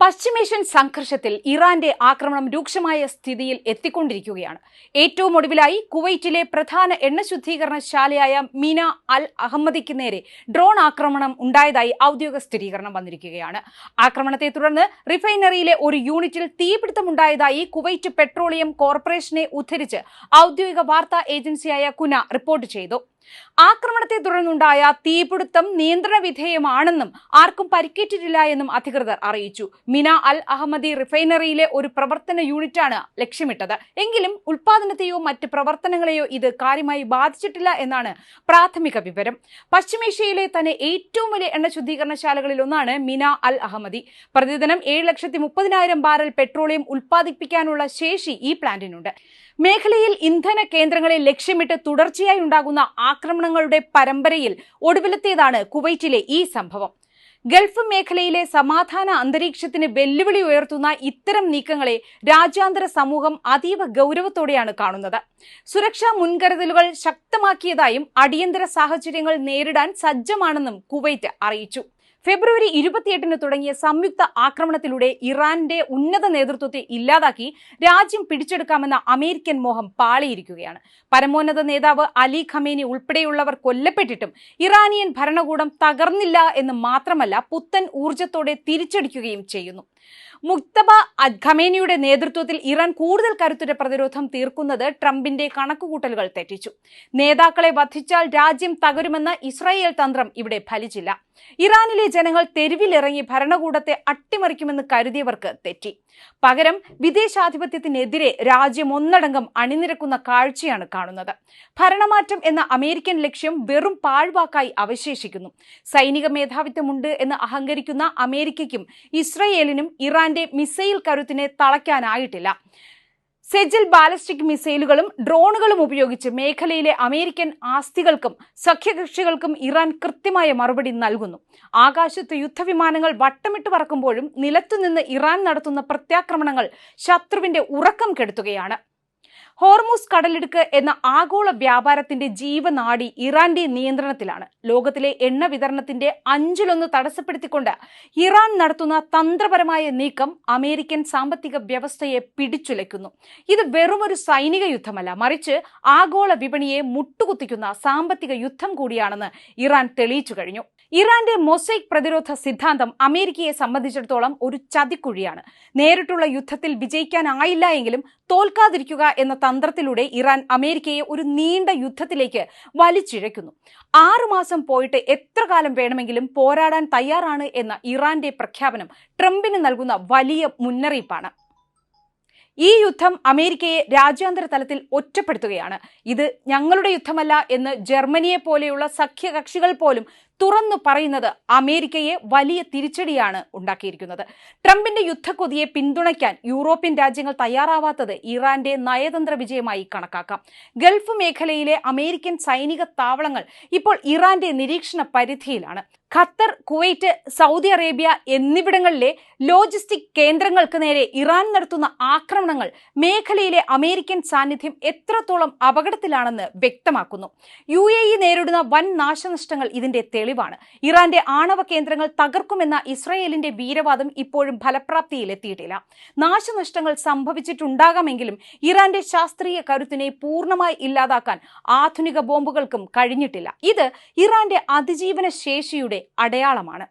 പശ്ചിമേഷ്യൻ സംഘർഷത്തിൽ ഇറാന്റെ ആക്രമണം രൂക്ഷമായ സ്ഥിതിയിൽ എത്തിക്കൊണ്ടിരിക്കുകയാണ്. ഏറ്റവും ഒടുവിലായി കുവൈറ്റിലെ പ്രധാന എണ്ണ ശുദ്ധീകരണശാലയായ മിന അൽ അഹമ്മദിക്ക് നേരെ ഡ്രോൺ ആക്രമണം ഉണ്ടായതായി ഔദ്യോഗിക സ്ഥിരീകരണം വന്നിരിക്കുകയാണ്. ആക്രമണത്തെ തുടർന്ന് റിഫൈനറിയിലെ ഒരു യൂണിറ്റിൽ തീപിടുത്തമുണ്ടായതായി കുവൈറ്റ് പെട്രോളിയം കോർപ്പറേഷനെ ഉദ്ധരിച്ച് ഔദ്യോഗിക വാർത്താ ഏജൻസിയായ കുന റിപ്പോർട്ട് ചെയ്തു. ആക്രമണത്തെ തുടർന്നുണ്ടായ തീപിടുത്തം നിയന്ത്രണ വിധേയമാണെന്നും ആർക്കും പരിക്കേറ്റിട്ടില്ല എന്നും അധികൃതർ അറിയിച്ചു. മിന അൽ അഹമ്മദി റിഫൈനറിയിലെ ഒരു പ്രവർത്തന യൂണിറ്റാണ് ലക്ഷ്യമിട്ടത്. എങ്കിലും ഉൽപാദനത്തെയോ മറ്റ് പ്രവർത്തനങ്ങളെയോ ഇത് കാര്യമായി ബാധിച്ചിട്ടില്ല എന്നാണ് പ്രാഥമിക വിവരം. പശ്ചിമേഷ്യയിലെ തന്നെ ഏറ്റവും വലിയ എണ്ണ ശുദ്ധീകരണശാലകളിൽ ഒന്നാണ് മിന അൽ അഹമ്മദി. പ്രതിദിനം 7,30,000 ബാരൽ പെട്രോളിയം ഉൽപ്പാദിപ്പിക്കാനുള്ള ശേഷി ഈ പ്ലാന്റിനുണ്ട്. മേഖലയിൽ ഇന്ധന കേന്ദ്രങ്ങളെ ലക്ഷ്യമിട്ട് തുടർച്ചയായി ഉണ്ടാകുന്ന ആക്രമണങ്ങളുടെ പരമ്പരയിൽ ഒടുവിലത്തേതാണ് കുവൈറ്റിലെ ഈ സംഭവം. ഗൾഫ് മേഖലയിലെ സമാധാന അന്തരീക്ഷത്തിന് വെല്ലുവിളി ഉയർത്തുന്ന ഇത്തരം നീക്കങ്ങളെ രാജ്യാന്തര സമൂഹം അതീവ ഗൗരവത്തോടെയാണ് കാണുന്നത്. സുരക്ഷാ മുൻകരുതലുകൾ ശക്തമാക്കിയതായും അടിയന്തര സാഹചര്യങ്ങൾ നേരിടാൻ സജ്ജമാണെന്നും കുവൈറ്റ് അറിയിച്ചു. ഫെബ്രുവരി 28-ന് തുടങ്ങിയ സംയുക്ത ആക്രമണത്തിലൂടെ ഇറാന്റെ ഉന്നത നേതൃത്വത്തെ ഇല്ലാതാക്കി രാജ്യം പിടിച്ചെടുക്കാമെന്ന അമേരിക്കൻ മോഹം പാളിയിരിക്കുകയാണ്. പരമോന്നത നേതാവ് അലി ഖമേനി ഉൾപ്പെടെയുള്ളവർ കൊല്ലപ്പെട്ടിട്ടും ഇറാനിയൻ ഭരണകൂടം തകർന്നില്ല എന്ന് മാത്രമല്ല, പുത്തൻ ഊർജത്തോടെ തിരിച്ചടിക്കുകയും ചെയ്യുന്നു. മുജ്തബ ഖമേനിയുടെ നേതൃത്വത്തിൽ ഇറാൻ കൂടുതൽ കരുത്തുറ്റ പ്രതിരോധം തീർക്കുന്നത് ട്രംപിന്റെ കണക്കുകൂട്ടലുകൾ തെറ്റിച്ചു. നേതാക്കളെ വധിച്ചാൽ രാജ്യം തകരുമെന്ന ഇസ്രായേൽ തന്ത്രം ഇവിടെ ഫലിച്ചില്ല. ഇറാനിലെ ജനങ്ങൾ തെരുവിലിറങ്ങി ഭരണകൂടത്തെ അട്ടിമറിക്കുമെന്ന് കരുതിയവർക്ക് തെറ്റി. പകരം വിദേശാധിപത്യത്തിനെതിരെ രാജ്യം ഒന്നടങ്കം അണിനിരക്കുന്ന കാഴ്ചയാണ് കാണുന്നത്. ഭരണമാറ്റം എന്ന അമേരിക്കൻ ലക്ഷ്യം വെറും പാഴ്വാക്കായി അവശേഷിക്കുന്നു. സൈനിക മേധാവിത്വമുണ്ട് എന്ന് അഹങ്കരിക്കുന്ന അമേരിക്കയ്ക്കും ഇസ്രായേലിനും ഇറാന്റെ മിസൈൽ കരുത്തിനെ തളയ്ക്കാനായിട്ടില്ല. സെജിൽ ബാലിസ്റ്റിക് മിസൈലുകളും ഡ്രോണുകളും ഉപയോഗിച്ച് മേഖലയിലെ അമേരിക്കൻ ആസ്തികൾക്കും സഖ്യകക്ഷികൾക്കും ഇറാൻ കൃത്യമായ മറുപടി നൽകുന്നു. ആകാശത്ത് യുദ്ധവിമാനങ്ങൾ വട്ടമിട്ട് പറക്കുമ്പോഴും നിലത്തുനിന്ന് ഇറാൻ നടത്തുന്ന പ്രത്യാക്രമണങ്ങൾ ശത്രുവിന്റെ ഉറക്കം കെടുത്തുകയാണ്. ഹോർമുസ് കടലിടുക്ക് എന്ന ആഗോള വ്യാപാരത്തിന്റെ ജീവനാഡി ഇറാന്റെ നിയന്ത്രണത്തിലാണ്. ലോകത്തിലെ എണ്ണ വിതരണത്തിന്റെ 1/5 തടസ്സപ്പെടുത്തിക്കൊണ്ട് ഇറാൻ നടത്തുന്ന തന്ത്രപരമായ നീക്കം അമേരിക്കൻ സാമ്പത്തിക വ്യവസ്ഥയെ പിടിച്ചുലയ്ക്കുന്നു. ഇത് വെറുമൊരു സൈനിക യുദ്ധമല്ല, മറിച്ച് ആഗോള വിപണിയെ മുട്ടുകുത്തിക്കുന്ന സാമ്പത്തിക യുദ്ധം കൂടിയാണെന്ന് ഇറാൻ തെളിയിച്ചു കഴിഞ്ഞു. ഇറാന്റെ മൊസൈക് പ്രതിരോധ സിദ്ധാന്തം അമേരിക്കയെ സംബന്ധിച്ചിടത്തോളം ഒരു ചതിക്കുഴിയാണ്. നേരിട്ടുള്ള യുദ്ധത്തിൽ വിജയിക്കാനായില്ല എങ്കിലും തോൽക്കാതിരിക്കുക എന്ന തന്ത്രത്തിലൂടെ ഇറാൻ അമേരിക്കയെ ഒരു നീണ്ട യുദ്ധത്തിലേക്ക് വലിച്ചിഴയ്ക്കുന്നു. 6 മാസം പോയിട്ട് എത്ര കാലം വേണമെങ്കിലും പോരാടാൻ തയ്യാറാണ് എന്ന ഇറാന്റെ പ്രഖ്യാപനം ട്രംപിന് നൽകുന്ന വലിയ മുന്നറിയിപ്പാണ്. ഈ യുദ്ധം അമേരിക്കയെ രാജ്യാന്തര തലത്തിൽ ഒറ്റപ്പെടുത്തുകയാണ്. ഇത് ഞങ്ങളുടെ യുദ്ധമല്ല എന്ന് ജർമ്മനിയെ പോലെയുള്ള സഖ്യകക്ഷികൾ പോലും തുറന്നു പറയുന്നത് അമേരിക്കയെ വലിയ തിരിച്ചടിയാണ് ഉണ്ടാക്കിയിരിക്കുന്നത്. ട്രംപിന്റെ യുദ്ധക്കൊതിയെ പിന്തുണയ്ക്കാൻ യൂറോപ്യൻ രാജ്യങ്ങൾ തയ്യാറാവാത്തത് ഇറാന്റെ നയതന്ത്ര വിജയമായി കണക്കാക്കാം. ഗൾഫ് മേഖലയിലെ അമേരിക്കൻ സൈനിക താവളങ്ങൾ ഇപ്പോൾ ഇറാന്റെ നിരീക്ഷണ പരിധിയിലാണ്. ഖത്തർ, കുവൈറ്റ്, സൗദി അറേബ്യ എന്നിവിടങ്ങളിലെ ലോജിസ്റ്റിക് കേന്ദ്രങ്ങൾക്ക് നേരെ ഇറാൻ നടത്തുന്ന ആക്രമണങ്ങൾ മേഖലയിലെ അമേരിക്കൻ സാന്നിധ്യം എത്രത്തോളം അപകടത്തിലാണെന്ന് വ്യക്തമാക്കുന്നു. UAE നേരിടുന്ന വൻ നാശനഷ്ടങ്ങൾ ഇതിന്റെ തെളിവാണ്. ഇറാന്റെ ആണവ കേന്ദ്രങ്ങൾ തകർക്കുമെന്ന ഇസ്രായേലിന്റെ വീരവാദം ഇപ്പോഴും ഫലപ്രാപ്തിയിലെത്തിയിട്ടില്ല. നാശനഷ്ടങ്ങൾ സംഭവിച്ചിട്ടുണ്ടാകാമെങ്കിലും ഇറാന്റെ ശാസ്ത്രീയ കരുത്തിനെ പൂർണ്ണമായി ഇല്ലാതാക്കാൻ ആധുനിക ബോംബുകൾക്കും കഴിഞ്ഞിട്ടില്ല. ഇത് ഇറാന്റെ അതിജീവന ശേഷിയുടെ അടയാളമാണ്.